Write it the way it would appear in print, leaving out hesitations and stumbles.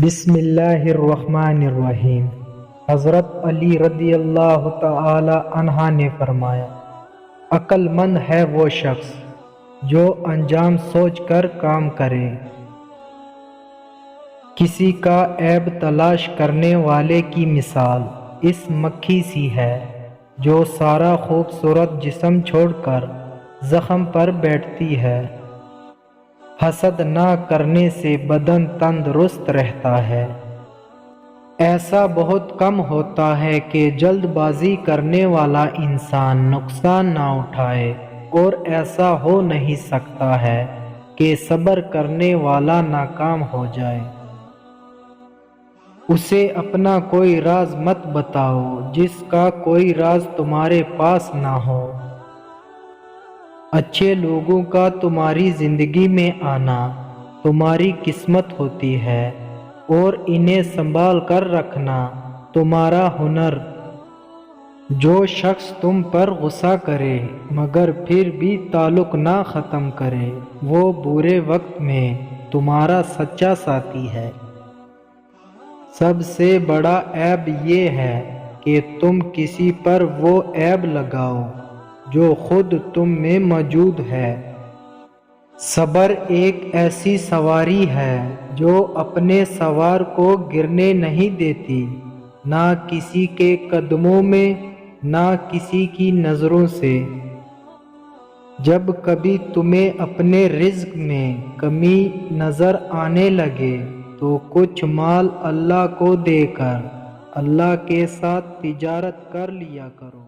بسم اللہ الرحمن الرحیم۔ حضرت علی رضی اللہ تعالی عنہ نے فرمایا، عقل مند ہے وہ شخص جو انجام سوچ کر کام کرے۔ کسی کا عیب تلاش کرنے والے کی مثال اس مکھی سی ہے جو سارا خوبصورت جسم چھوڑ کر زخم پر بیٹھتی ہے۔ حسد نہ کرنے سے بدن تندرست رہتا ہے۔ ایسا بہت کم ہوتا ہے کہ جلد بازی کرنے والا انسان نقصان نہ اٹھائے، اور ایسا ہو نہیں سکتا ہے کہ صبر کرنے والا ناکام ہو جائے۔ اسے اپنا کوئی راز مت بتاؤ جس کا کوئی راز تمہارے پاس نہ ہو۔ اچھے لوگوں کا تمہاری زندگی میں آنا تمہاری قسمت ہوتی ہے، اور انہیں سنبھال کر رکھنا تمہارا ہنر۔ جو شخص تم پر غصہ کرے مگر پھر بھی تعلق نہ ختم کرے، وہ برے وقت میں تمہارا سچا ساتھی ہے۔ سب سے بڑا عیب یہ ہے کہ تم کسی پر وہ عیب لگاؤ جو خود تم میں موجود ہے۔ صبر ایک ایسی سواری ہے جو اپنے سوار کو گرنے نہیں دیتی، نہ کسی کے قدموں میں نہ کسی کی نظروں سے۔ جب کبھی تمہیں اپنے رزق میں کمی نظر آنے لگے تو کچھ مال اللہ کو دے کر اللہ کے ساتھ تجارت کر لیا کرو۔